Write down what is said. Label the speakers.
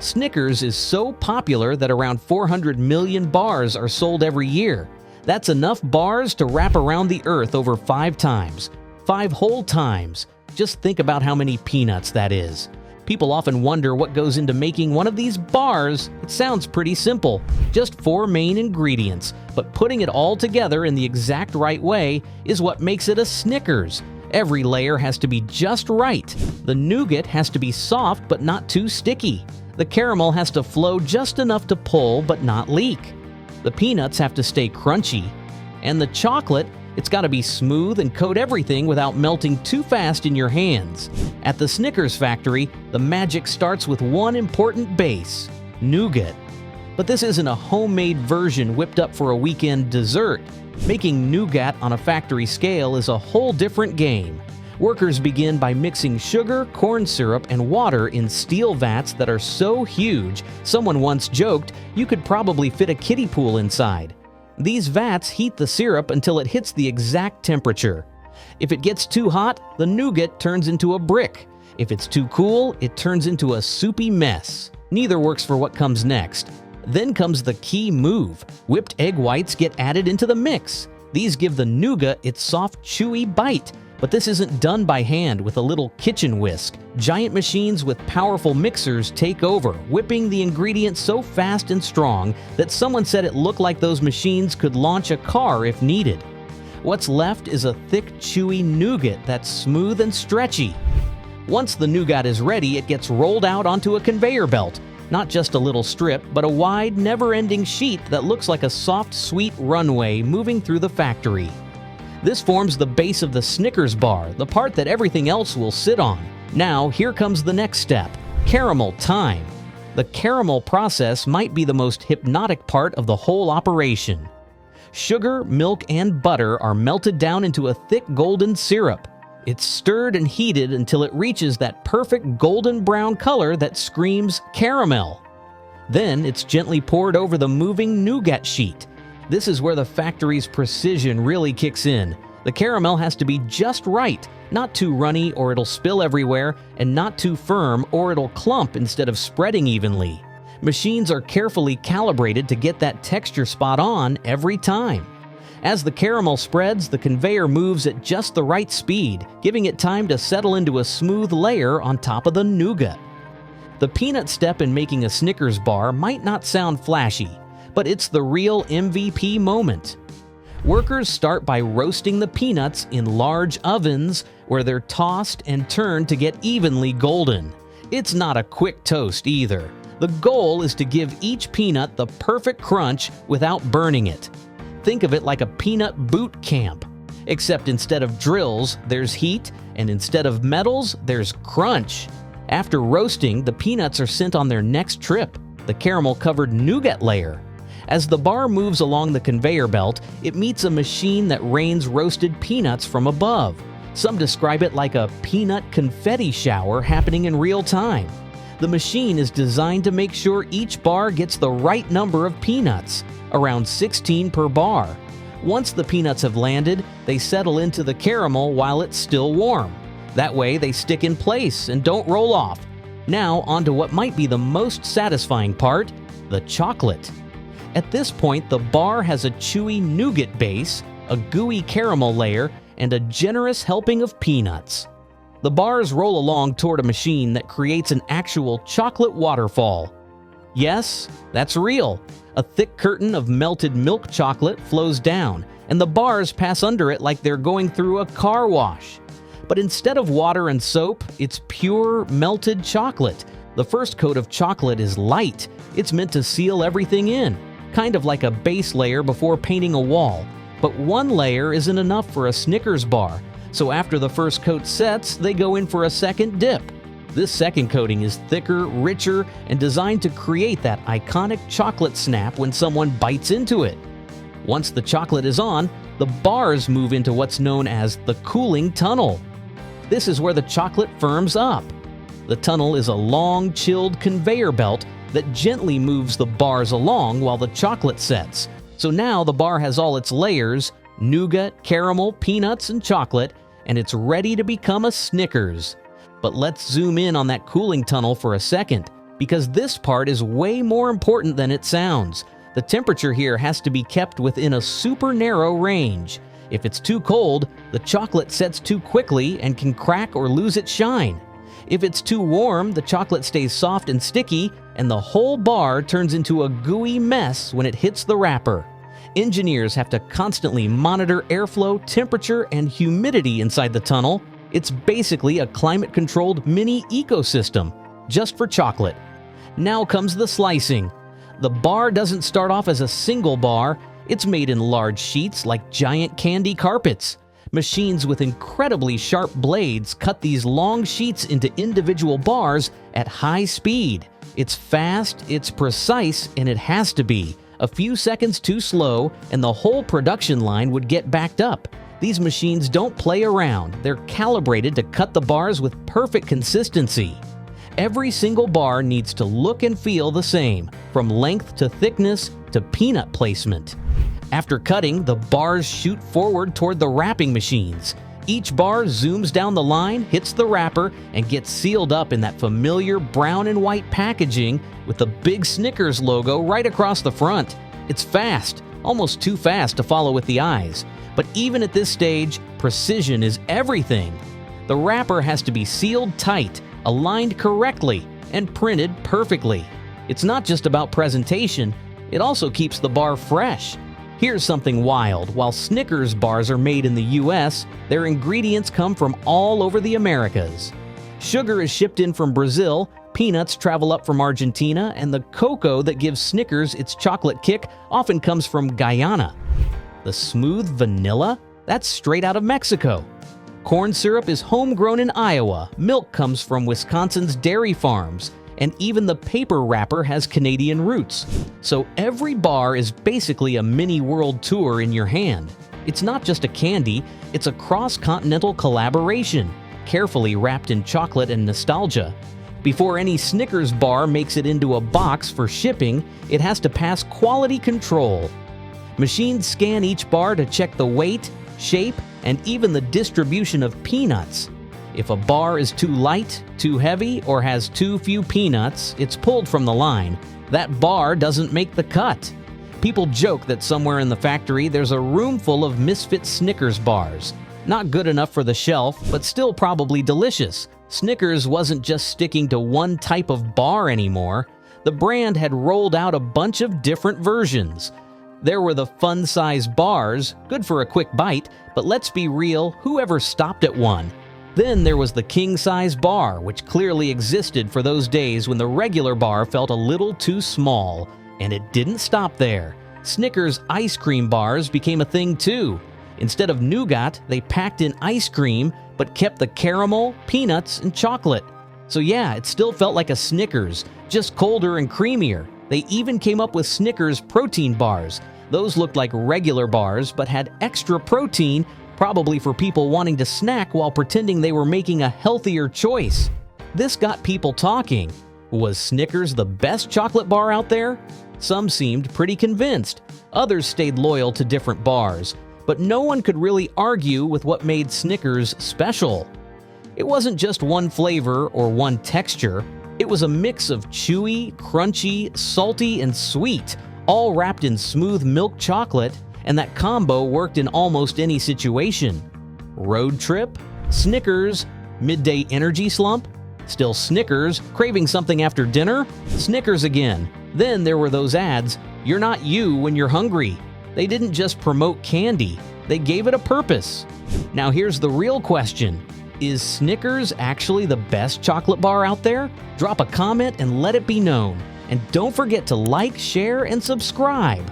Speaker 1: Snickers is so popular that around 400 million bars are sold every year. That's enough bars to wrap around the earth over 5 times. 5 whole times. Just think about how many peanuts that is. People often wonder what goes into making one of these bars. It sounds pretty simple. Just 4 main ingredients, but putting it all together in the exact right way is what makes it a Snickers. Every layer has to be just right. The nougat has to be soft but not too sticky. The caramel has to flow just enough to pull but not leak. The peanuts have to stay crunchy. And the chocolate, it's got to be smooth and coat everything without melting too fast in your hands. At the Snickers factory, the magic starts with one important base: nougat. But this isn't a homemade version whipped up for a weekend dessert. Making nougat on a factory scale is a whole different game. Workers begin by mixing sugar, corn syrup, and water in steel vats that are so huge, someone once joked you could probably fit a kiddie pool inside. These vats heat the syrup until it hits the exact temperature. If it gets too hot, the nougat turns into a brick. If it's too cool, it turns into a soupy mess. Neither works for what comes next. Then comes the key move. Whipped egg whites get added into the mix. These give the nougat its soft, chewy bite. But this isn't done by hand with a little kitchen whisk. Giant machines with powerful mixers take over, whipping the ingredients so fast and strong that someone said it looked like those machines could launch a car if needed. What's left is a thick, chewy nougat that's smooth and stretchy. Once the nougat is ready, it gets rolled out onto a conveyor belt. Not just a little strip, but a wide, never-ending sheet that looks like a soft, sweet runway moving through the factory. This forms the base of the Snickers bar, the part that everything else will sit on. Now, here comes the next step: caramel time. The caramel process might be the most hypnotic part of the whole operation. Sugar, milk, and butter are melted down into a thick golden syrup. It's stirred and heated until it reaches that perfect golden brown color that screams caramel. Then it's gently poured over the moving nougat sheet. This is where the factory's precision really kicks in. The caramel has to be just right, not too runny or it'll spill everywhere, and not too firm or it'll clump instead of spreading evenly. Machines are carefully calibrated to get that texture spot on every time. As the caramel spreads, the conveyor moves at just the right speed, giving it time to settle into a smooth layer on top of the nougat. The peanut step in making a Snickers bar might not sound flashy, but it's the real MVP moment. Workers start by roasting the peanuts in large ovens where they're tossed and turned to get evenly golden. It's not a quick toast either. The goal is to give each peanut the perfect crunch without burning it. Think of it like a peanut boot camp. Except instead of drills, there's heat, and instead of metals, there's crunch. After roasting, the peanuts are sent on their next trip, the caramel-covered nougat layer. As the bar moves along the conveyor belt, it meets a machine that rains roasted peanuts from above. Some describe it like a peanut confetti shower happening in real time. The machine is designed to make sure each bar gets the right number of peanuts, around 16 per bar. Once the peanuts have landed, they settle into the caramel while it's still warm. That way they stick in place and don't roll off. Now onto what might be the most satisfying part, the chocolate. At this point, the bar has a chewy nougat base, a gooey caramel layer, and a generous helping of peanuts. The bars roll along toward a machine that creates an actual chocolate waterfall. Yes, that's real. A thick curtain of melted milk chocolate flows down, and the bars pass under it like they're going through a car wash. But instead of water and soap, it's pure melted chocolate. The first coat of chocolate is light. It's meant to seal everything in, kind of like a base layer before painting a wall. But one layer isn't enough for a Snickers bar, so after the first coat sets, they go in for a second dip. This second coating is thicker, richer, and designed to create that iconic chocolate snap when someone bites into it. Once the chocolate is on, the bars move into what's known as the cooling tunnel. This is where the chocolate firms up. The tunnel is a long, chilled conveyor belt that gently moves the bars along while the chocolate sets. So now the bar has all its layers: nougat, caramel, peanuts, and chocolate, and it's ready to become a Snickers. But let's zoom in on that cooling tunnel for a second. because this part is way more important than it sounds. The temperature here has to be kept within a super narrow range. If it's too cold, the chocolate sets too quickly and can crack or lose its shine. If it's too warm, the chocolate stays soft and sticky, and the whole bar turns into a gooey mess when it hits the wrapper. Engineers have to constantly monitor airflow, temperature, and humidity inside the tunnel. It's basically a climate-controlled mini ecosystem, just for chocolate. Now comes the slicing. The bar doesn't start off as a single bar. It's made in large sheets like giant candy carpets. Machines with incredibly sharp blades cut these long sheets into individual bars at high speed. It's fast, it's precise, and it has to be. A few seconds too slow, and the whole production line would get backed up. These machines don't play around. They're calibrated to cut the bars with perfect consistency. Every single bar needs to look and feel the same, from length to thickness to peanut placement. After cutting, the bars shoot forward toward the wrapping machines. Each bar zooms down the line, hits the wrapper, and gets sealed up in that familiar brown and white packaging with the big Snickers logo right across the front. It's fast, almost too fast to follow with the eyes. But even at this stage, precision is everything. The wrapper has to be sealed tight, aligned correctly, and printed perfectly. It's not just about presentation, it also keeps the bar fresh. Here's something wild. While Snickers bars are made in the US, their ingredients come from all over the Americas. Sugar is shipped in from Brazil, peanuts travel up from Argentina, and the cocoa that gives Snickers its chocolate kick often comes from Guyana. The smooth vanilla? That's straight out of Mexico. Corn syrup is homegrown in Iowa, milk comes from Wisconsin's dairy farms, and even the paper wrapper has Canadian roots. So every bar is basically a mini world tour in your hand. It's not just a candy, it's a cross-continental collaboration, carefully wrapped in chocolate and nostalgia. Before any Snickers bar makes it into a box for shipping, it has to pass quality control. Machines scan each bar to check the weight, shape, and even the distribution of peanuts. If a bar is too light, too heavy, or has too few peanuts, it's pulled from the line. That bar doesn't make the cut. People joke that somewhere in the factory there's a room full of misfit Snickers bars. Not good enough for the shelf, but still probably delicious. Snickers wasn't just sticking to one type of bar anymore. The brand had rolled out a bunch of different versions. There were the fun-size bars, good for a quick bite, but let's be real, whoever stopped at one? Then there was the king-size bar, which clearly existed for those days when the regular bar felt a little too small. And it didn't stop there. Snickers ice cream bars became a thing too. Instead of nougat, they packed in ice cream, but kept the caramel, peanuts, and chocolate. So yeah, it still felt like a Snickers, just colder and creamier. They even came up with Snickers protein bars. Those looked like regular bars, but had extra protein, probably for people wanting to snack while pretending they were making a healthier choice. This got people talking. Was Snickers the best chocolate bar out there? Some seemed pretty convinced. Others stayed loyal to different bars. But no one could really argue with what made Snickers special. It wasn't just one flavor or one texture. It was a mix of chewy, crunchy, salty, and sweet, all wrapped in smooth milk chocolate, and that combo worked in almost any situation. Road trip? Snickers. Midday energy slump? Still Snickers. Craving something after dinner? Snickers again. Then there were those ads, "You're not you when you're hungry." They didn't just promote candy, they gave it a purpose. Now here's the real question. Is Snickers actually the best chocolate bar out there? Drop a comment and let it be known. And don't forget to like, share, and subscribe.